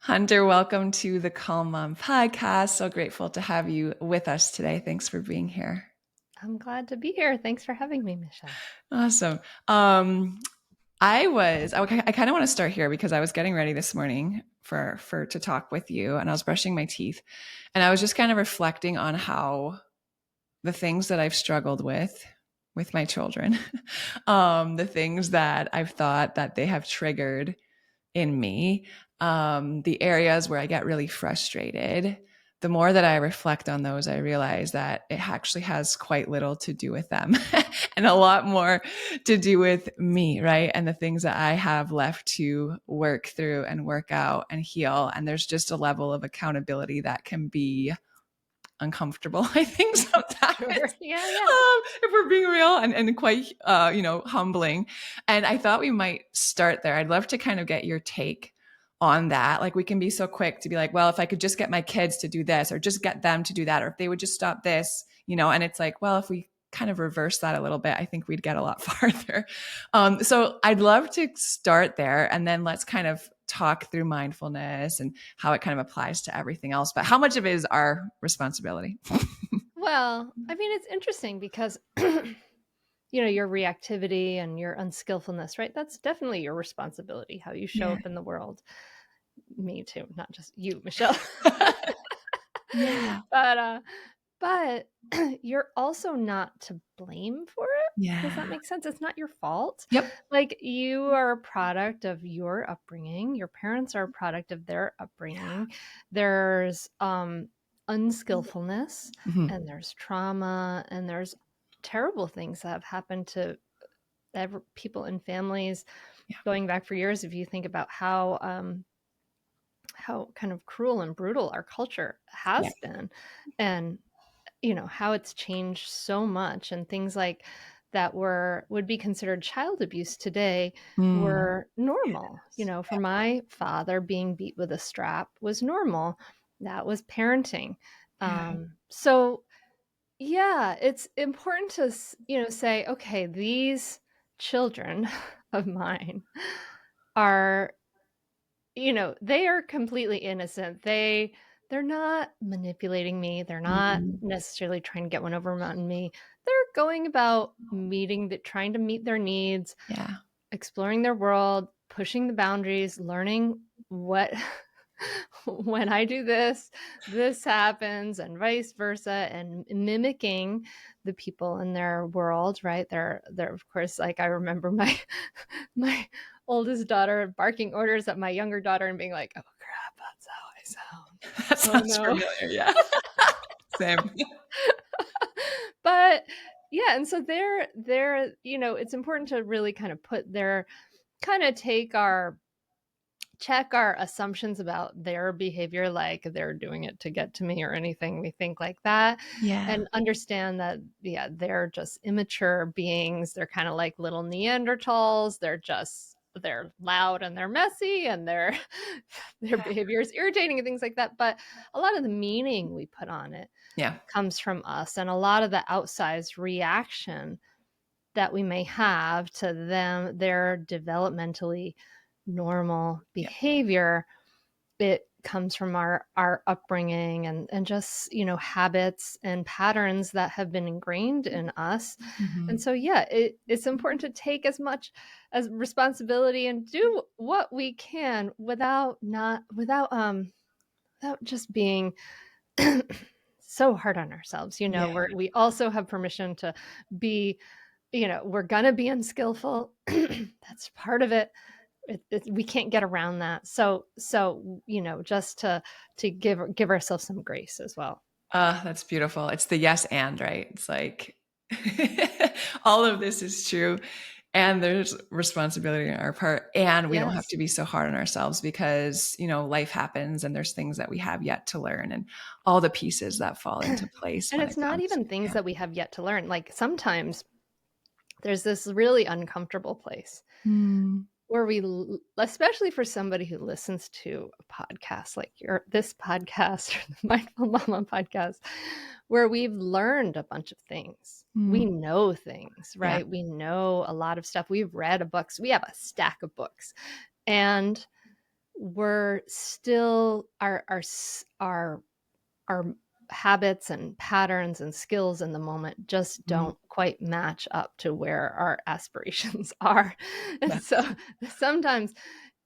Hunter, welcome to the Calm Mom podcast. So grateful to have you with us today. Thanks for being here. I'm glad to be here. Thanks for having me, Michelle. Awesome. I kind of want to start here because I was getting ready this morning for to talk with you, and I was brushing my teeth, and I was just kind of reflecting on how the things that I've struggled with my children, the things that I've thought that they have triggered in me, the areas where I get really frustrated. The more that I reflect on those, I realize that it actually has quite little to do with them and a lot more to do with me, right? And the things that I have left to work through and work out and heal. And there's just a level of accountability that can be uncomfortable, I think, sometimes. Sure. Yeah. If we're being real, and quite, humbling. And I thought we might start there. I'd love to kind of get your take on that. Like, we can be so quick to be like, well, if I could just get my kids to do this, or just get them to do that, or if they would just stop this, and it's like, well, if we kind of reverse that a little bit, I think we'd get a lot farther. So I'd love to start there, and then let's kind of talk through mindfulness and how it kind of applies to everything else. But how much of it is our responsibility? Well, I mean, it's interesting because, your reactivity and your unskillfulness, right? That's definitely your responsibility, how you show Yeah. up in the world. Me too, not just you, Michelle. Yeah. But you're also not to blame for it. Does that Yeah. make sense? It's not your fault. Yep. Like, you are a product of your upbringing. Your parents are a product of their upbringing. There's unskillfulness, Mhm. and there's trauma, and there's terrible things that have happened to people in families Yeah. going back for years. If you think about how kind of cruel and brutal our culture Yeah. has been, and how it's changed so much, and things like that would be considered child abuse today Mm. were normal. For my father, being beat with a strap was normal. That was parenting. Yeah. So yeah, it's important to say, okay, these children of mine are, they are completely innocent. They're not manipulating me. They're not Mhm. necessarily trying to get one over on me. They're going about trying to meet their needs, Yeah. exploring their world, pushing the boundaries, learning what when I do this, this happens, and vice versa, and mimicking the people in their world, right? They're of course, like, I remember my oldest daughter barking orders at my younger daughter and being like, "Oh crap, that's how I sound." That Oh sounds no. familiar. Yeah. Same. But yeah, and so it's important to really kind of check our assumptions about their behavior, like they're doing it to get to me or anything we think like that, Yeah. and understand that, yeah, they're just immature beings. They're kind of like little Neanderthals. They're loud and they're messy, and their behavior is irritating and things like that. But a lot of the meaning we put on it Yeah. comes from us, and a lot of the outsized reaction that we may have to their developmentally normal Yeah. behavior, it comes from our upbringing, and just habits and patterns that have been ingrained in us. And Mhm. so yeah, it's important to take as much as responsibility and do what we can without just being so hard on ourselves. Yeah. We also have permission to be, we're gonna be unskillful. That's part of it. We can't get around that. So just to give ourselves some grace as well. That's beautiful. It's the yes and, right? It's like all of this is true, and there's responsibility on our part, and we don't have Yes. to be so hard on ourselves because, life happens and there's things that we have yet to learn and all the pieces that fall into place And when it's it not comes. even things Yeah. that we have yet to learn. Like, sometimes there's this really uncomfortable place Mm. where especially for somebody who listens to a podcast like this podcast, or the Mindful Mama podcast, where we've learned a bunch of things. We Mm. know things, Yeah. right? We know a lot of stuff. We've read books. We have a stack of books. And we're still our habits and patterns and skills in the moment just Mm, don't quite match up to where our aspirations are. And yeah, so sometimes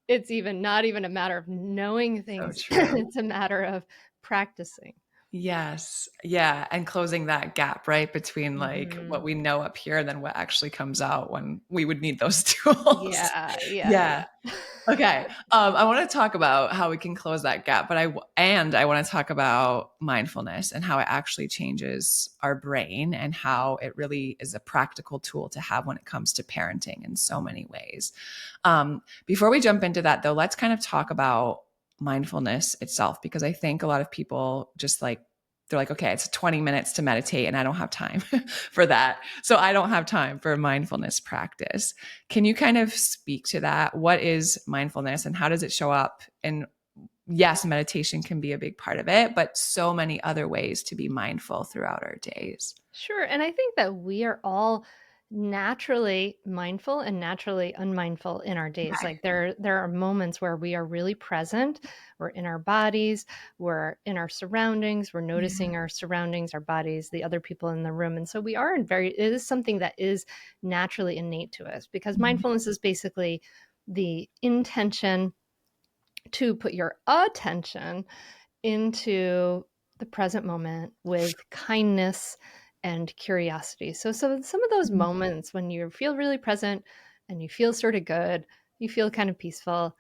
it's even not even a matter of knowing so things, true. it's a matter of practicing. Yes. Yeah. And closing that gap, right? Between like what Mhm. we know up here and then what actually comes out when we would need those tools. Yeah, yeah, Yeah. yeah. Okay. I want to talk about how we can close that gap, but I want to talk about mindfulness and how it actually changes our brain and how it really is a practical tool to have when it comes to parenting in so many ways. Before we jump into that, though, let's kind of talk about mindfulness itself, because I think a lot of people just like, they're like, okay, it's 20 minutes to meditate and I don't have time for that. So I don't have time for a mindfulness practice. Can you kind of speak to that? What is mindfulness and how does it show up? And yes, meditation can be a big part of it, but so many other ways to be mindful throughout our days. Sure. And I think that we are all naturally mindful and naturally unmindful in our days. Okay. Like there are moments where we are really present, we're in our bodies, we're in our surroundings, we're Yeah. noticing our surroundings, our bodies, the other people in the room. And so we are in very it is something that is naturally innate to us because Mhm. mindfulness is basically the intention to put your attention into the present moment with kindness and curiosity. So some of those Mhm. moments when you feel really present and you feel sort of good, you feel kind of peaceful,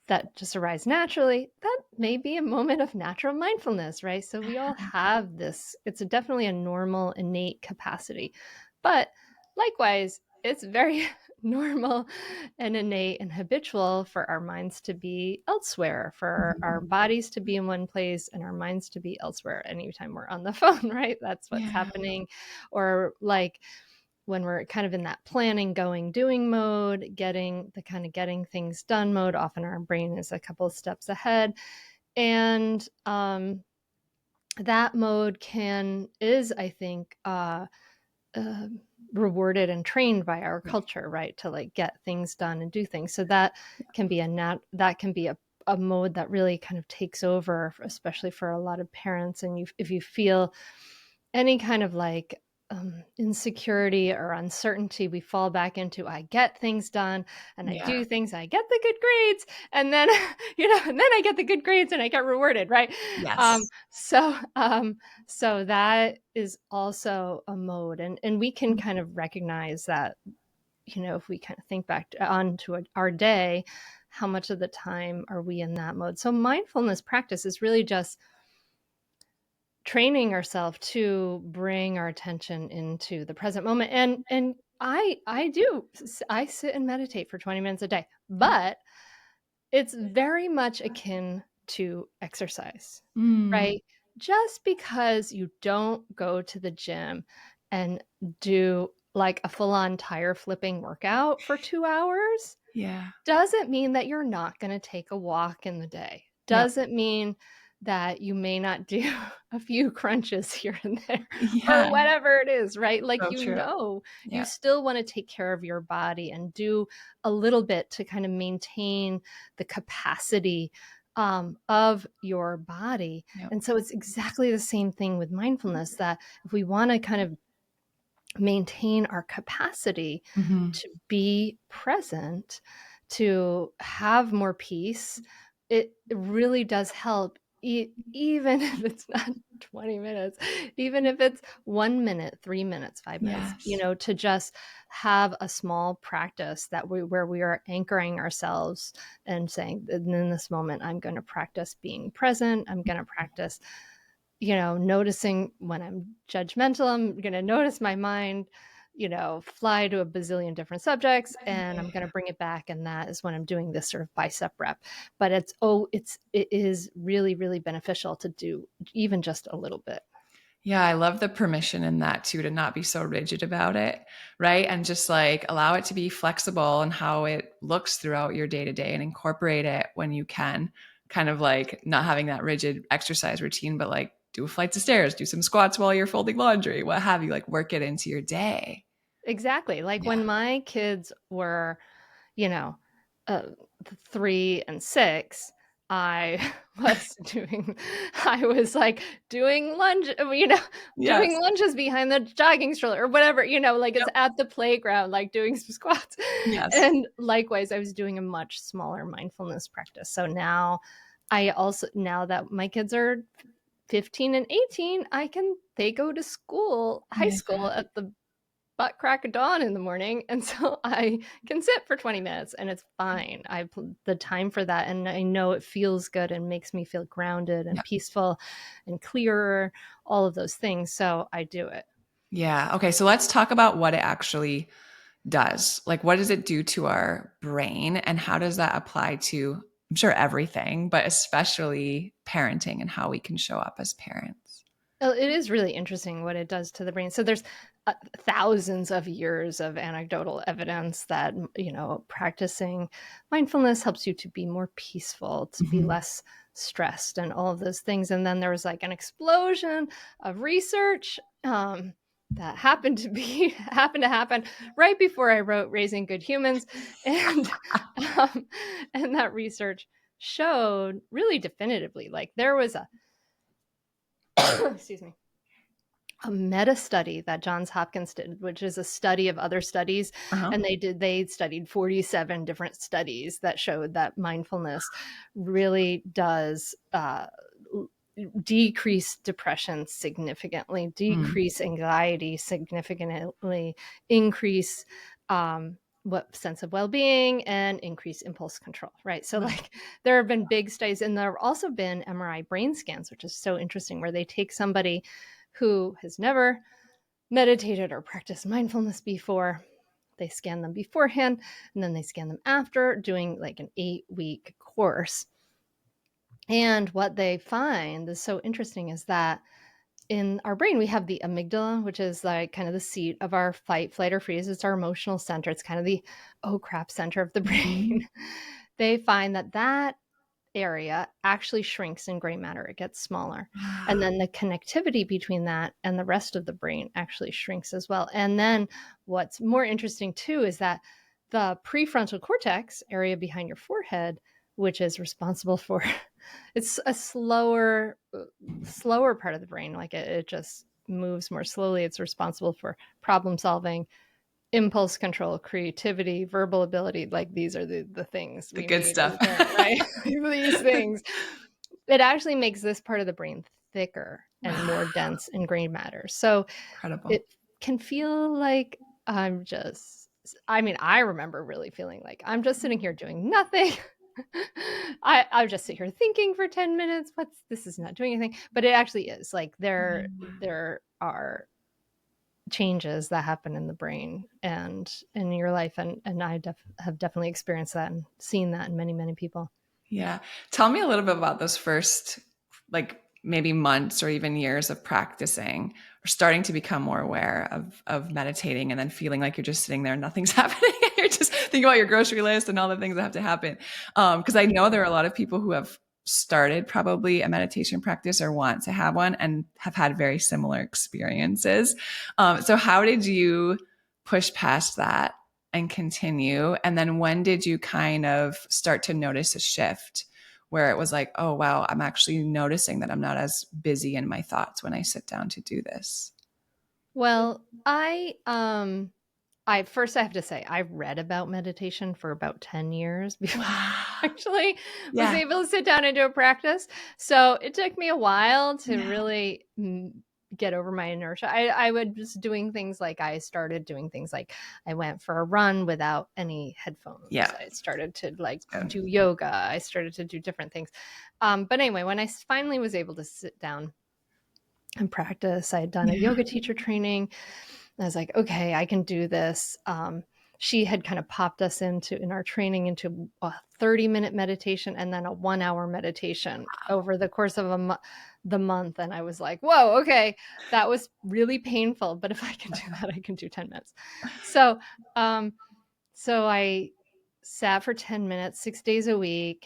that just arise naturally, that may be a moment of natural mindfulness, right? So we all have this. It's definitely a normal, innate capacity. But likewise, it's very normal and innate and habitual for our minds to be elsewhere, for our bodies to be in one place and our minds to be elsewhere anytime we're on the phone, right? That's what's Yeah. happening. Or like when we're kind of in that planning, going, doing mode, getting the kind of getting things done mode, often our brain is a couple of steps ahead. And that mode is, I think, uh, rewarded and trained by our Yeah. culture, right? To like get things done and do things. So that can be a mode that really kind of takes over, especially for a lot of parents. And if you feel any kind of like insecurity or uncertainty, we fall back into I get things done and I Yeah. do things, I get the good grades, and then and then I get the good grades and I get rewarded, right? Um, Yes. so so that is also a mode, and we can kind of recognize that, if we kind of think back onto our day, how much of the time are we in that mode? So mindfulness practice is really just training ourselves to bring our attention into the present moment. And I sit and meditate for 20 minutes a day, Yeah. but it's very much akin to exercise, Mm. right? Just because you don't go to the gym and do like a full-on tire flipping workout for 2 hours Yeah. doesn't mean that you're not going to take a walk in the day. Yep. Doesn't mean that you may not do a few crunches here and there or Yeah. whatever it is, right? Like, So true. you Yeah. still want to take care of your body and do a little bit to kind of maintain the capacity of your body. Yep. And so it's exactly the same thing with mindfulness, that if we want to kind of maintain our capacity Mhm. to be present, to have more peace, it really does help, even if it's not 20 minutes, even if it's 1 minute, 3 minutes, 5 minutes, Yes. to just have a small practice where we are anchoring ourselves and saying, in this moment, I'm going to practice being present. I'm going to practice noticing when I'm judgmental. I'm going to notice my mind, fly to a bazillion different subjects, and I'm going to bring it back. And that is when I'm doing this sort of bicep rep. But it is really, really beneficial to do even just a little bit. Yeah, I love the permission in that too, to not be so rigid about it, right? And just like allow it to be flexible and how it looks throughout your day to day and incorporate it when you can. Kind of like not having that rigid exercise routine, but like do flights of stairs, do some squats while you're folding laundry, what have you, like work it into your day. Exactly. Like Yeah. when my kids were, you know, uh, 3 and 6, I I was like doing lunge, doing Yes. lunges behind the jogging stroller or whatever, like it's Yep. at the playground, like doing some squats. Yes. And likewise, I was doing a much smaller mindfulness practice. So now that my kids are 15 and 18, they go to high Yeah. school at the butt crack of dawn in the morning. And so I can sit for 20 minutes and it's fine. I have the time for that. And I know it feels good and makes me feel grounded and Yeah. peaceful and clearer, all of those things. So I do it. Yeah. Okay. So let's talk about what it actually does. Like, what does it do to our brain? And how does that apply to, I'm sure, everything, but especially parenting and how we can show up as parents? Well, it is really interesting what it does to the brain. So there's thousands of years of anecdotal evidence that, practicing mindfulness helps you to be more peaceful, to be Mhm. less stressed, and all of those things. And then there was like an explosion of research that happened to happen right before I wrote Raising Good Humans, and and that research showed really definitively, like there was a excuse me, a meta study that Johns Hopkins did, which is a study of other studies. Uh-huh. And they studied 47 different studies that showed that mindfulness really does decrease depression significantly, Mm. decrease anxiety significantly, increase what sense of well-being, and increase impulse control, right? So Wow. like there have been big studies, and there have also been MRI brain scans, which is so interesting, where they take somebody who has never meditated or practiced mindfulness before, they scan them beforehand, and then they scan them after, doing like an 8-week course. And what they find is so interesting is that in our brain, we have the amygdala, which is like kind of the seat of our fight, flight, or freeze. It's our emotional center. It's kind of the oh crap center of the Mhm. brain. They find that area actually shrinks in gray matter. It gets smaller. And then the connectivity between that and the rest of the brain actually shrinks as well. And then what's more interesting too is that the prefrontal cortex area behind your forehead, which is responsible for it's a slower part of the brain, like it just moves more slowly. It's responsible for problem solving, impulse control, creativity, verbal ability. Like these are the things The we good need as stuff. a parent, right? These things. It actually makes this part of the brain thicker and Wow. more dense in gray matter. So Incredible. it can feel like I remember really feeling like I'm just sitting here doing nothing. I just sit here thinking for 10 minutes. This is not doing anything. But it actually is. Like there are changes that happen in the brain and in your life. And I have definitely experienced that and seen that in many, many people. Yeah. Tell me a little bit about those first, like maybe months or even years of practicing or starting to become more aware of meditating and then feeling like you're just sitting there and nothing's happening. You're just thinking about your grocery list and all the things that have to happen. Because I know there are a lot of people who have started probably a meditation practice or want to have one and have had very similar experiences. So how did you push past that and continue? And then when did you kind of start to notice a shift where it was like, oh, wow, I'm actually noticing that I'm not as busy in my thoughts when I sit down to do this? Well, I first I have to say I read about meditation for about 10 years before I Wow. actually was Yeah. able to sit down and do a practice. So it took me a while to Yeah. really get over my inertia. I would just doing things like I started doing things like I went for a run without any headphones. Yeah. I started to like Good. do yoga. I started to do different things. But anyway, when I finally was able to sit down and practice, I had done a Yeah. yoga teacher training. I was like, okay, I can do this. She had kind of popped us in our training into a 30-minute meditation and then a 1 hour meditation over the course of the month. And I was like, whoa, okay, that was really painful. But if I can do that, I can do 10 minutes. So, um, so I sat for 10 minutes, 6 days a week.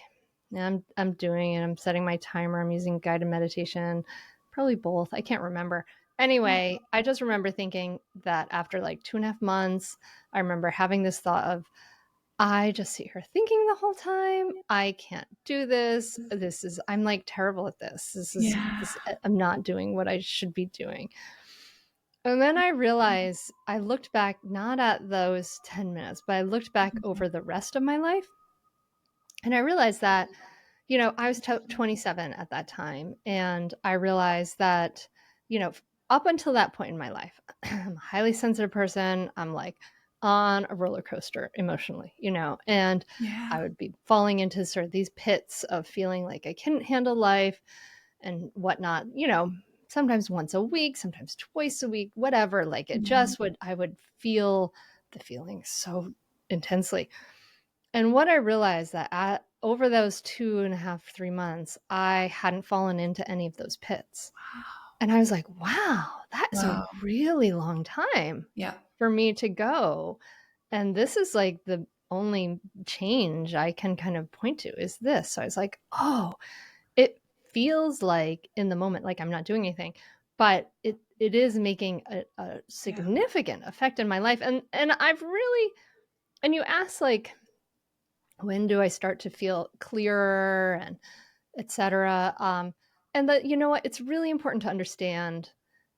And I'm doing it. I'm setting my timer. I'm using guided meditation, probably both. I can't remember. Anyway, I just remember thinking that after like 2.5 months, I remember having this thought of, I just see her thinking the whole time. I can't do this. I'm like terrible at this. Yeah. I'm not doing what I should be doing. And then I realized I looked back not at those 10 minutes, but I looked back over the rest of my life. And I realized that, I was 27 at that time. And I realized that, up until that point in my life, I'm a highly sensitive person. I'm like on a roller coaster emotionally, and Yeah. I would be falling into sort of these pits of feeling like I couldn't handle life and whatnot, sometimes once a week, sometimes twice a week, whatever. Like I would feel the feeling so intensely. And what I realized that over those 2.5, 3 months, I hadn't fallen into any of those pits. And I was like, wow, that is a Wow. really long time Yeah. for me to go. And this is like the only change I can kind of point to is this. So I was like, oh, it feels like in the moment, like I'm not doing anything, but it is making a Yeah. significant effect in my life. And I've really, and you ask like, when do I start to feel clearer and etc. And that, you know what, it's really important to understand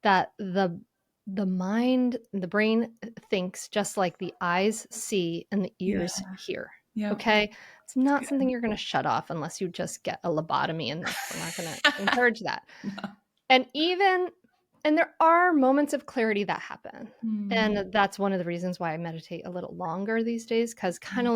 that the mind, the brain thinks just like the eyes see and the Yeah. ears hear. Yeah. Okay. It's not Good. something you're going to shut off unless you just get a lobotomy, and we're not going to encourage that. No. And and there are moments of clarity that happen. Mm. And that's one of the reasons why I meditate a little longer these days. Cause it's kind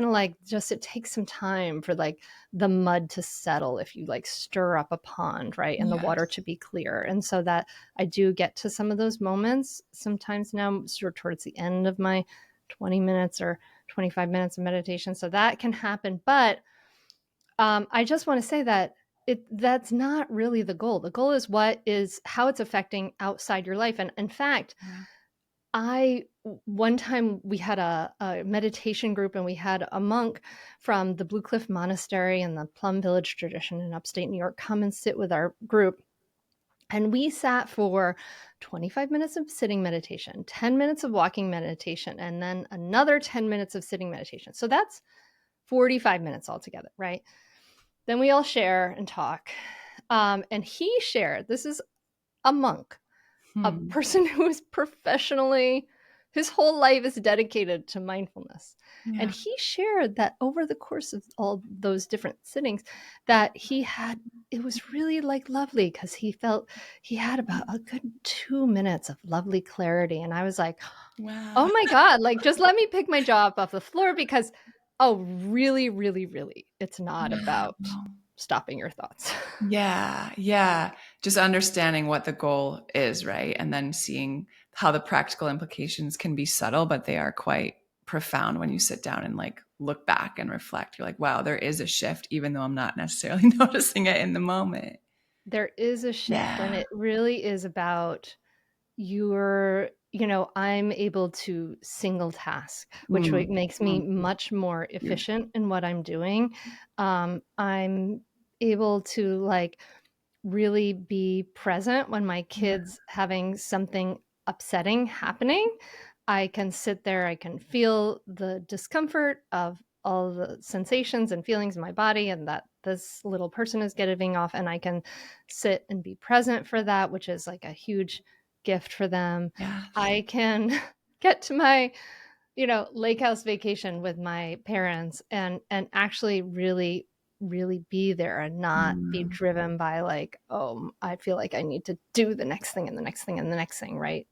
of like just, it takes some time for like the mud to settle if you like stir up a pond, right? And the water Yes. to be clear. And so that I do get to some of those moments sometimes now, sort of towards the end of my 20 minutes or 25 minutes of meditation. So that can happen. But I just want to say that that's not really the goal. The goal is how it's affecting outside your life. And in fact, Yeah. one time we had a meditation group, and we had a monk from the Blue Cliff Monastery and the Plum Village tradition in upstate New York come and sit with our group. And we sat for 25 minutes of sitting meditation, 10 minutes of walking meditation, and then another 10 minutes of sitting meditation. So that's 45 minutes altogether, right? Then we all share and talk. And he shared, this is a monk, a Hmm. person who is professionally, his whole life is dedicated to mindfulness. And Yeah. he shared that over the course of all those different sittings that it was really like lovely, because he felt he had about a good 2 minutes of lovely clarity. And I was like, Wow. oh my God, like just let me pick my jaw up off the floor, because, oh, really, really, really, it's not about Wow. stopping your thoughts. Yeah. Yeah. Just understanding what the goal is, right? And then seeing how the practical implications can be subtle, but they are quite profound when you sit down and like look back and reflect. You're like, wow, there is a shift, even though I'm not necessarily noticing it in the moment. There is a shift, and Yeah. it really is about I'm able to single task, which Mm. makes me much more Huge. efficient in what I'm doing. I'm able to like really be present when my Yeah. kid's having something upsetting happening. I can sit there, I can feel the discomfort of all the sensations and feelings in my body, and that this little person is getting off, and I can sit and be present for that, which is like a huge gift for them. Yes. I can get to my lake house vacation with my parents, and actually really really be there and not be Mm. driven by like, oh, I feel like I need to do the next thing and the next thing and the next thing, right?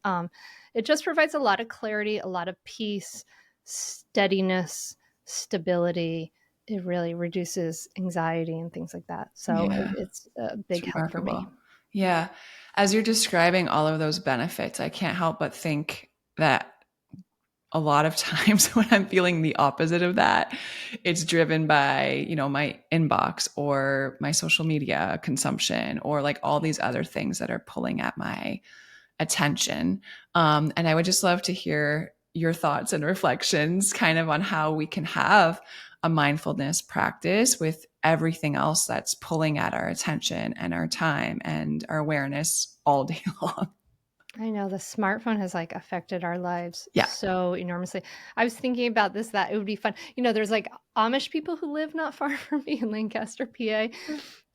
It just provides a lot of clarity, a lot of peace, steadiness, stability. It really reduces anxiety and things like that. So Yeah. it's a It's big help for me. remarkable. Yeah. As you're describing all of those benefits, I can't help but think that a lot of times when I'm feeling the opposite of that, it's driven by, my inbox or my social media consumption or like all these other things that are pulling at my attention. And I would just love to hear your thoughts and reflections kind of on how we can have a mindfulness practice with everything else that's pulling at our attention and our time and our awareness all day long. I know the smartphone has like affected our lives Yeah. so enormously. I was thinking about this, that it would be fun. There's like Amish people who live not far from me in Lancaster, PA.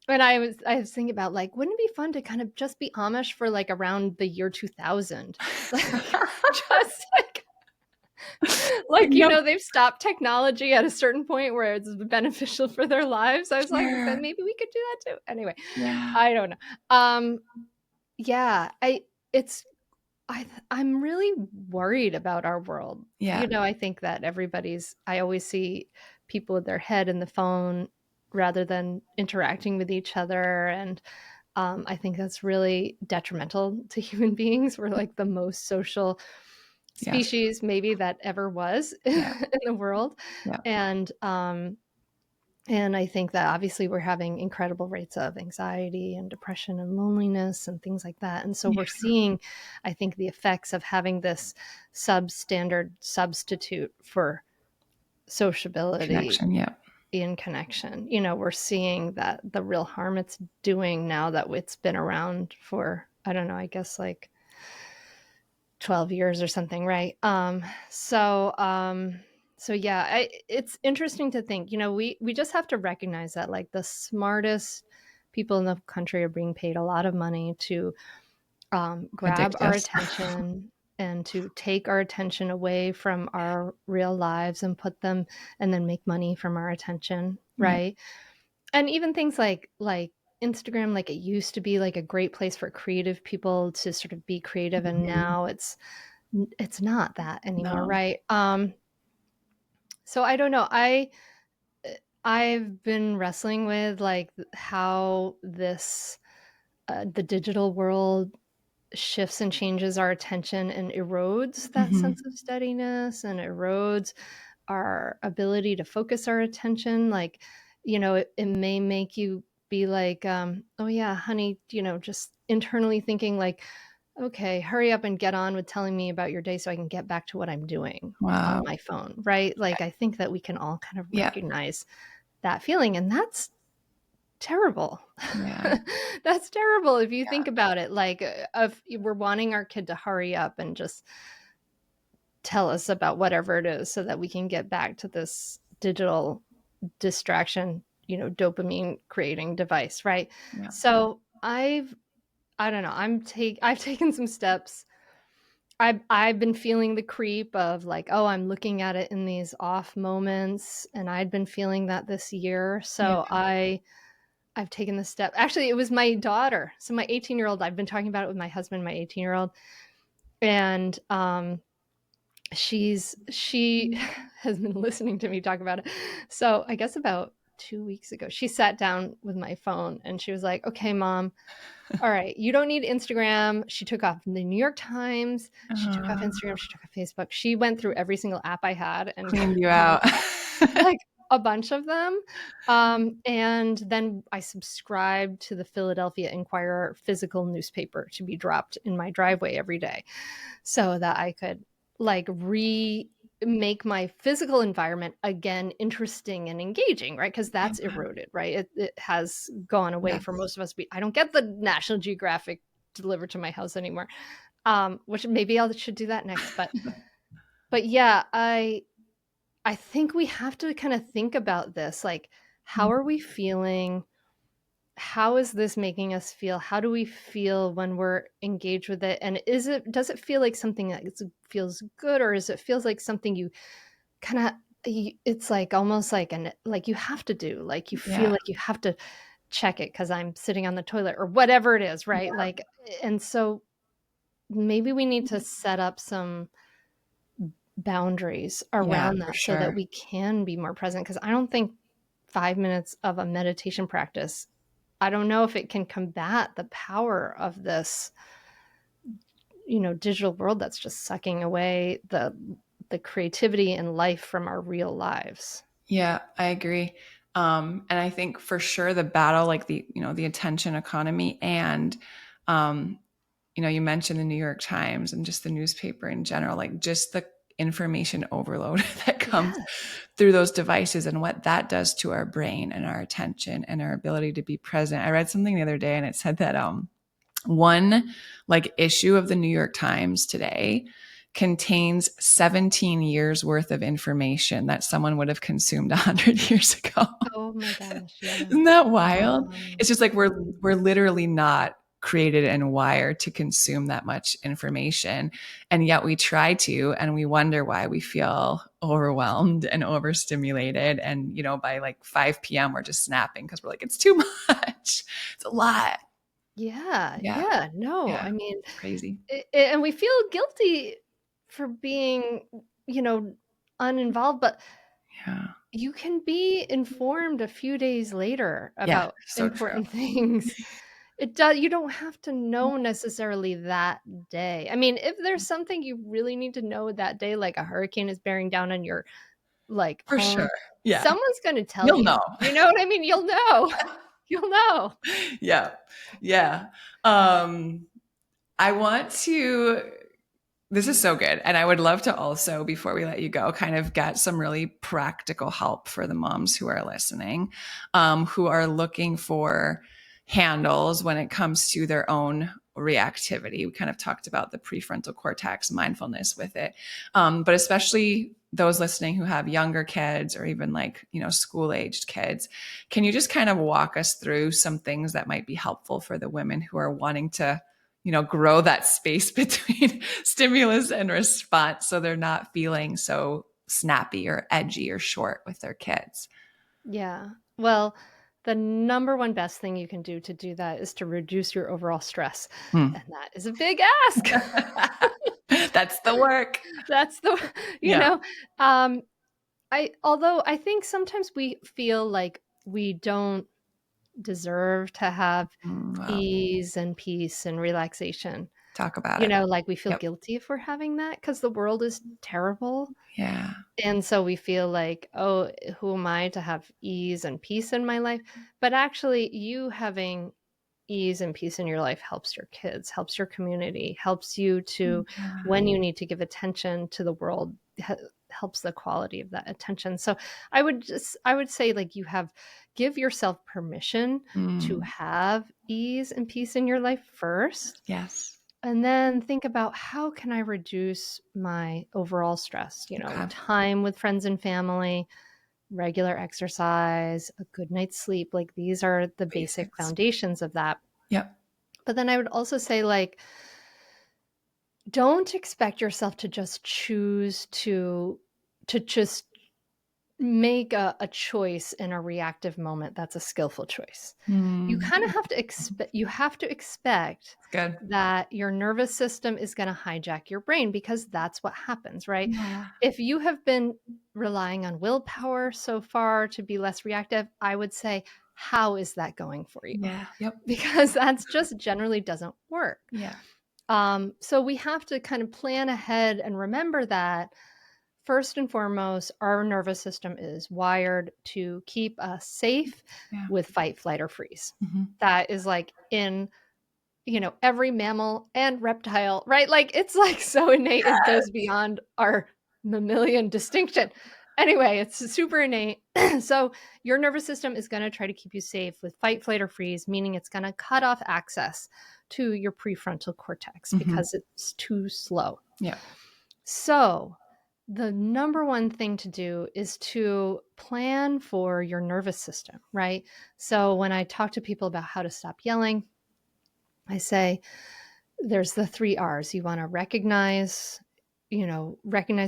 And I was thinking about like, wouldn't it be fun to kind of just be Amish for like around the year 2000? Like just like, Yep. they've stopped technology at a certain point where it's beneficial for their lives. I was like, then Sure. maybe we could do that too. Anyway, Yeah. I don't know. Um, yeah, it's I'm really worried about our world. Yeah. I think that I always see people with their head in the phone rather than interacting with each other. And I think that's really detrimental to human beings. We're like the most social Yes. species maybe that ever was Yeah. in the world. Yeah. And I think that obviously we're having incredible rates of anxiety and depression and loneliness and things like that. And so Yeah. we're seeing, I think, the effects of having this substandard substitute for sociability Connection. Yeah. in connection. We're seeing that the real harm it's doing now that it's been around for, I don't know, I guess like 12 years or something, right? So yeah, it's interesting to think, we just have to recognize that like the smartest people in the country are being paid a lot of money to grab Addict our us. attention and to take our attention away from our real lives and put them and then make money from our attention, Yeah. right? And even things like Instagram, like it used to be like a great place for creative people to sort of be creative, and Mhm. now it's not that anymore, No. right? So I don't know. I've been wrestling with like how this the digital world shifts and changes our attention and erodes that Mhm. sense of steadiness and erodes our ability to focus our attention. Like, it may make you be like, oh yeah, honey, just internally thinking like, okay, hurry up and get on with telling me about your day so I can get back to what I'm doing on Wow. my phone, right? Like, I think that we can all kind of Yeah. recognize that feeling, and that's terrible. Yeah. That's terrible if you Yeah. think about it. Like, if we're wanting our kid to hurry up and just tell us about whatever it is so that we can get back to this digital distraction, dopamine creating device, right? Yeah. So I don't know. I've taken some steps. I've been feeling the creep of like, oh, I'm looking at it in these off moments, and I'd been feeling that this year. Yeah. So I've taken the step. Actually, it was my daughter. So my 18-year-old, I've been talking about it with my husband, my 18-year-old, and she has been listening to me talk about it. So I guess about 2 weeks ago, she sat down with my phone and she was like, "Okay, mom, all right, you don't need Instagram." She took off the New York Times. She took off Uh, Instagram. She took off Facebook. She went through every single app I had and Cleaned you got out. like a bunch of them. And then I subscribed to the Philadelphia Inquirer physical newspaper to be dropped in my driveway every day so that I could like make my physical environment again interesting and engaging, right? Because that's Yeah. eroded, right? It has gone away for Yes. most of us. I don't get the National Geographic delivered to my house anymore, which maybe I should do that next. But yeah, I think we have to kind of think about this. Like, how are we feeling? How is this making us feel? How do we feel when we're engaged with it? And does it feel like something that feels good, or is it feels like something you kind of, it's like almost like like you have to do, like you feel Yeah. like you have to check it because I'm sitting on the toilet or whatever it is, right? Yeah. Like, and so maybe we need to set up some boundaries Yeah, around for that so that sure. we can be more present. Because I don't think 5 minutes of a meditation practice, I don't know if it can combat the power of this, digital world that's just sucking away the creativity and life from our real lives. Yeah, I agree. And I think for sure the battle, like the attention economy and, um, you mentioned the New York Times and just the newspaper in general, like just the information overload that comes Yes. through those devices and what that does to our brain and our attention and our ability to be present. I read something the other day and it said that, One like issue of the New York Times today contains 17 years worth of information that someone would have consumed 100 years ago. Oh my gosh, yeah. Isn't that wild? Um, It's just like we're literally not created and wired to consume that much information, and yet we try to, and we wonder why we feel overwhelmed and overstimulated, and by like 5 p.m. we're just snapping because we're like, it's too much. It's a lot. yeah, Yeah. yeah. No, Yeah. I mean, It's crazy. and we feel guilty for being, uninvolved, but Yeah. you can be informed a few days later Yeah. about So true. important things. You don't have to know necessarily that day. I mean, if there's something you really need to know that day, like a hurricane is bearing down on your like For sure. home, Yeah. someone's going to tell You'll you. know. You know what I mean? You'll know. You'll know. Yeah. Yeah. Um, I want to This is so good. And I would love to also, before we let you go, kind of get some really practical help for the moms who are listening, who are looking for handles when it comes to their own reactivity. We kind of talked about the prefrontal cortex, mindfulness with it. But especially those listening who have younger kids or even like, school aged kids, can you just kind of walk us through some things that might be helpful for the women who are wanting to grow that space between stimulus and response so they're not feeling so snappy or edgy or short with their kids? Yeah. Well, the number one best thing you can do to do that is to reduce your overall stress. Hmm. And that is a big ask. That's the work. That's the, you Yeah. know, although I think sometimes we feel like we don't deserve to have Wow. ease and peace and relaxation. Talk about it. Like we feel Yep. guilty if we're having that because the world is terrible. Yeah. And so we feel like, oh, who am I to have ease and peace in my life? But actually, you having ease and peace in your life helps your kids, helps your community, helps you to, Yeah. when you need to give attention to the world, helps the quality of that attention. So I would say, like, give yourself permission to Mm. have ease and peace in your life first. Yes. And then think about, how can I reduce my overall stress? Okay. Time with friends and family, regular exercise, a good night's sleep. Like, these are the basic Basics. foundations of that. Yep. But then I would also say, like, don't expect yourself to just choose to just make a choice in a reactive moment that's a skillful choice. You kind of have to expect It's good. that your nervous system is going to hijack your brain, because that's what happens, right? Yeah. If you have been relying on willpower so far to be less reactive, I would say, how is that going for you? Yeah. Yep. Because that's just generally doesn't work. Yeah. So we have to kind of plan ahead and remember that, first and foremost, our nervous system is wired to keep us safe Yeah. with fight, flight, or freeze. Mm-hmm. That is like in, every mammal and reptile, right? Like, it's like so innate, it goes beyond our mammalian distinction. Anyway, it's super innate. So your nervous system is going to try to keep you safe with fight, flight, or freeze, meaning it's going to cut off access to your prefrontal cortex because it's too slow. Yeah. So the number one thing to do is to plan for your nervous system, right? So when I talk to people about how to stop yelling, I say there's the 3 R's. You want to recognize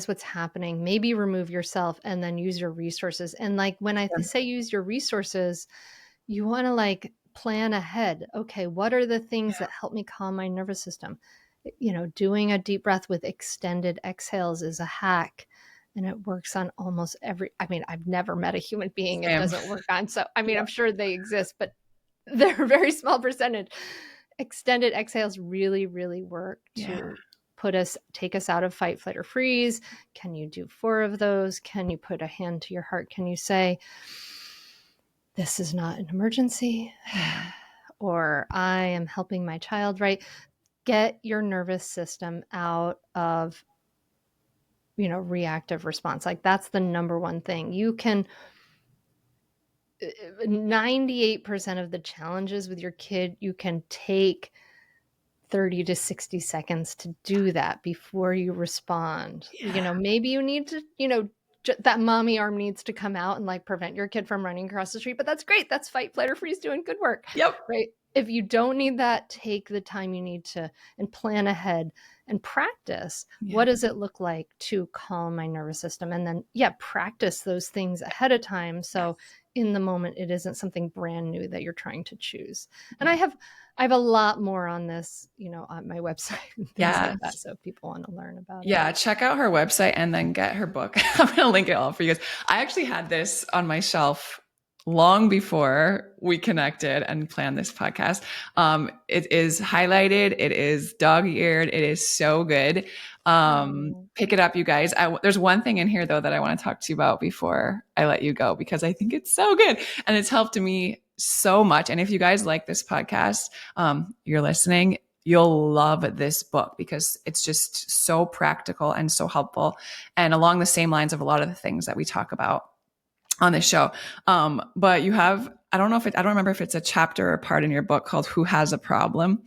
what's happening, maybe remove yourself, and then use your resources. And like, when I say use your resources, you want to like plan ahead. Okay, what are the things that help me calm my nervous system? Doing a deep breath with extended exhales is a hack. And it works on almost I've never met a human being it Same. doesn't work on. So, Yeah. I'm sure they exist, but they're a very small percentage. Extended exhales really, really work to take us out of fight, flight, or freeze. Can you do 4 of those? Can you put a hand to your heart? Can you say, this is not an emergency, or I am helping my child, right? Get your nervous system out of, reactive response. Like, that's the number one thing. You can 98% of the challenges with your kid, you can take 30 to 60 seconds to do that before you respond. Yeah. Maybe you need to, that mommy arm needs to come out and like prevent your kid from running across the street, but that's great. That's fight, flight, or freeze doing good work, Yep. right? If you don't need that, take the time you need to and plan ahead and practice. Yeah. What does it look like to calm my nervous system? And then, practice those things ahead of time. So in the moment, it isn't something brand new that you're trying to choose. And I have a lot more on this, on my website and things like that. So if people want to learn about it. Yeah, check out her website and then get her book. I'm going to link it all for you guys. I actually had this on my shelf long before we connected and planned this podcast. It is highlighted. It is dog-eared. It is so good. Pick it up, you guys. There's one thing in here though that I want to talk to you about before I let you go, because I think it's so good and it's helped me so much. And if you guys like this podcast, you're listening, you'll love this book because it's just so practical and so helpful and along the same lines of a lot of the things that we talk about on this show. But you have, I don't remember if it's a chapter or part in your book called Who Has a Problem?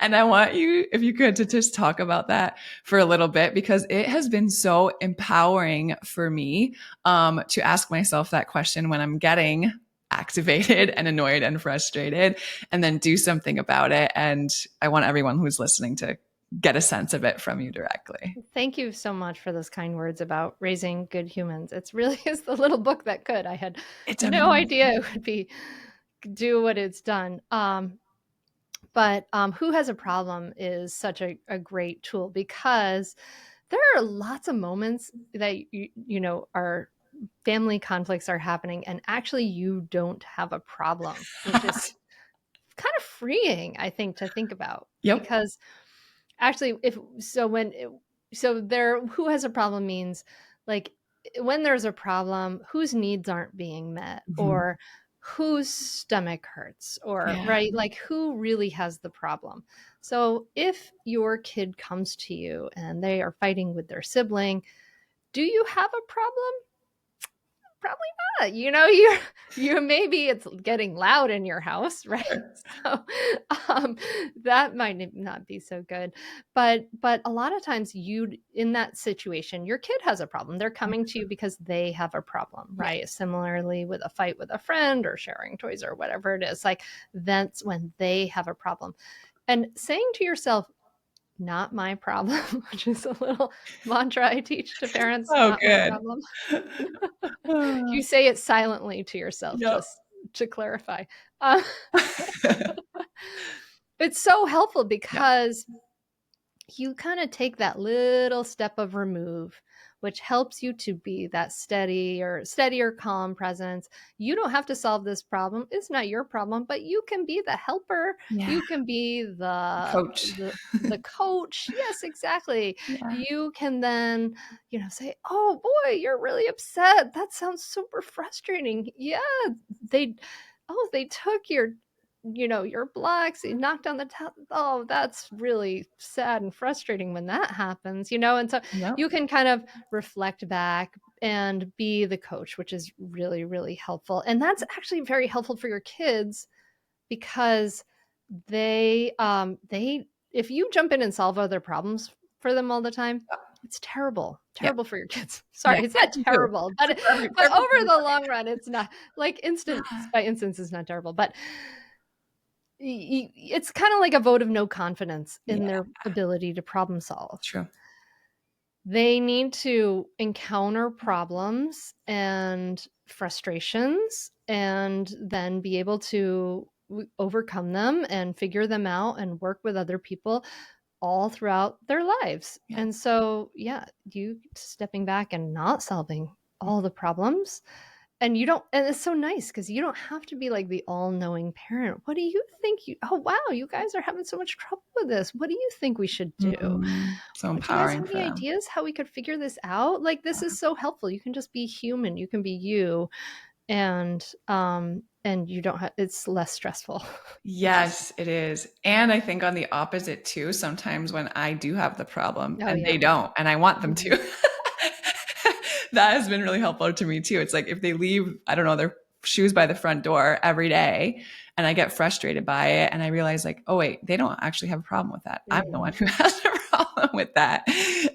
And I want you, if you could, to just talk about that for a little bit, because it has been so empowering for me, to ask myself that question when I'm getting activated and annoyed and frustrated, and then do something about it. And I want everyone who's listening to get a sense of it from you directly. Thank you so much for those kind words about raising good humans. It's really is the little book that could. I had no idea it would do what it's done. But Who Has a Problem is such a great tool, because there are lots of moments that our family conflicts are happening and actually you don't have a problem, which is kind of freeing, I think, to think about. Yep. Because actually, who has a problem means like when there's a problem, whose needs aren't being met, or whose stomach hurts, or right, like who really has the problem. So if your kid comes to you and they are fighting with their sibling, do you have a problem? Probably not. You maybe it's getting loud in your house, right? So that might not be so good. But a lot of times in that situation, your kid has a problem. They're coming to you because they have a problem, right? Similarly with a fight with a friend or sharing toys or whatever it is, like that's when they have a problem. And saying to yourself, not my problem, which is a little mantra I teach to parents. Oh, not good. my problem. You say it silently to yourself, just to clarify. It's so helpful because you kind of take that little step of remove, which helps you to be that steady or calm presence. You don't have to solve this problem. It's not your problem, but you can be the helper. You can be the coach. The coach. Yes, exactly. You can then, say, oh boy, you're really upset. That sounds super frustrating. Yeah, they took your blocks, you knocked on the top. Oh, that's really sad and frustrating when that happens, and so you can kind of reflect back and be the coach, which is really, really helpful. And that's actually very helpful for your kids, because they if you jump in and solve other problems for them all the time, it's terrible for your kids. Sorry, it's not terrible, but over the long run, it's not. Like instance by instance is not terrible, but it's kind of like a vote of no confidence in their ability to problem solve. True. They need to encounter problems and frustrations and then be able to overcome them and figure them out and work with other people all throughout their lives. And so, you stepping back and not solving all the problems. And it's so nice because you don't have to be like the all-knowing parent. What do you think? Oh, wow, you guys are having so much trouble with this. What do you think we should do? So empowering. Do you guys have any ideas how we could figure this out? Like, this is so helpful. You can just be human. You can be you. And you don't have, it's less stressful. Yes, it is. And I think on the opposite too, sometimes when I do have the problem and they don't, and I want them to, that has been really helpful to me too. It's like if they leave, I don't know, their shoes by the front door every day, and I get frustrated by it, and I realize like, oh wait, they don't actually have a problem with that. I'm the one who has a problem with that.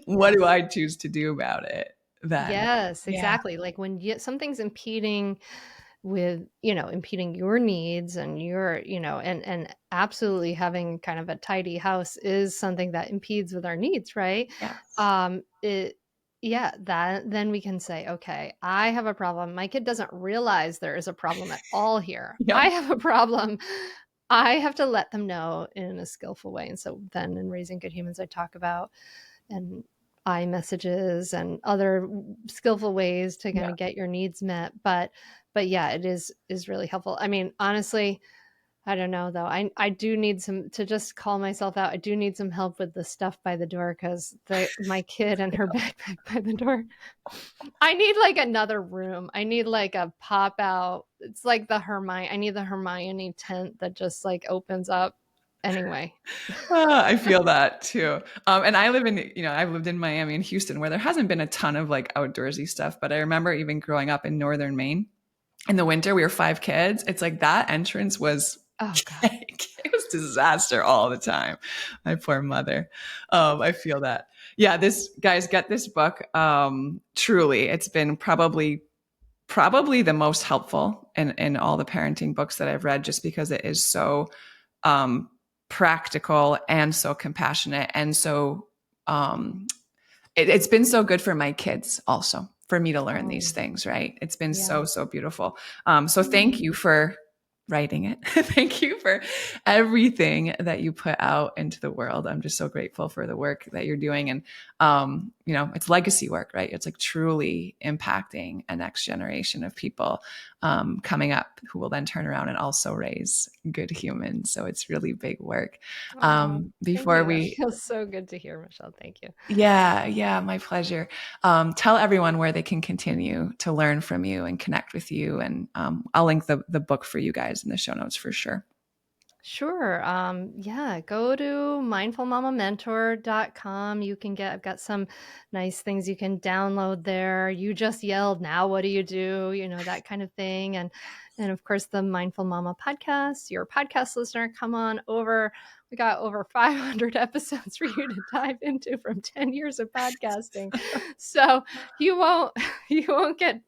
What do I choose to do about it then? Yes, Yeah. exactly. Like when something's impeding with, impeding your needs and your, and absolutely having kind of a tidy house is something that impedes with our needs, right? Yes. It Yeah, that then we can say, okay, I have a problem. My kid doesn't realize there is a problem at all here. Yep. I have a problem. I have to let them know in a skillful way. And so then in Raising Good Humans, I talk about and iMessages and other skillful ways to kind Yeah. of get your needs met. But yeah, it is really helpful. I mean, honestly, I don't know though. I do need some to just call myself out. I do need some help with the stuff by the door because my kid and her backpack by the door. I need like another room. I need like a pop out. It's like the Hermione. I need the Hermione tent that just like opens up. Anyway. I feel that too. And I live in, I've lived in Miami and Houston where there hasn't been a ton of like outdoorsy stuff, but I remember even growing up in northern Maine in the winter, we were 5 kids. It's like that entrance was Oh God. it was disaster all the time. My poor mother. I feel that. Yeah, this guys, get this book. Truly, it's been probably the most helpful in all the parenting books that I've read, just because it is so um, practical and so compassionate and so it's been so good for my kids also, for me to learn these things, right? It's been Yeah. so beautiful. So thank you for writing it. Thank you for everything that you put out into the world. I'm just so grateful for the work that you're doing. And, it's legacy work, right? It's like truly impacting a next generation of people coming up who will then turn around and also raise good humans. So it's really big work. Oh, thank Before you. That we feels so good to hear, Michelle. Thank you. Yeah, my pleasure. Tell everyone where they can continue to learn from you and connect with you. And I'll link the book for you guys in the show notes for sure. Sure. Yeah, go to mindfulmamamentor.com. I've got some nice things you can download there. You just yelled, now what do you do? That kind of thing. And of course the Mindful Mama podcast, your podcast listener, come on over. We got over 500 episodes for you to dive into from 10 years of podcasting. So you won't get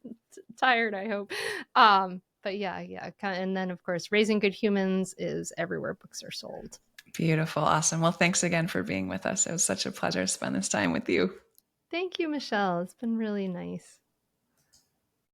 tired, I hope. But yeah. And then of course, Raising Good Humans is everywhere books are sold. Beautiful. Awesome. Well, thanks again for being with us. It was such a pleasure to spend this time with you. Thank you, Michelle. It's been really nice.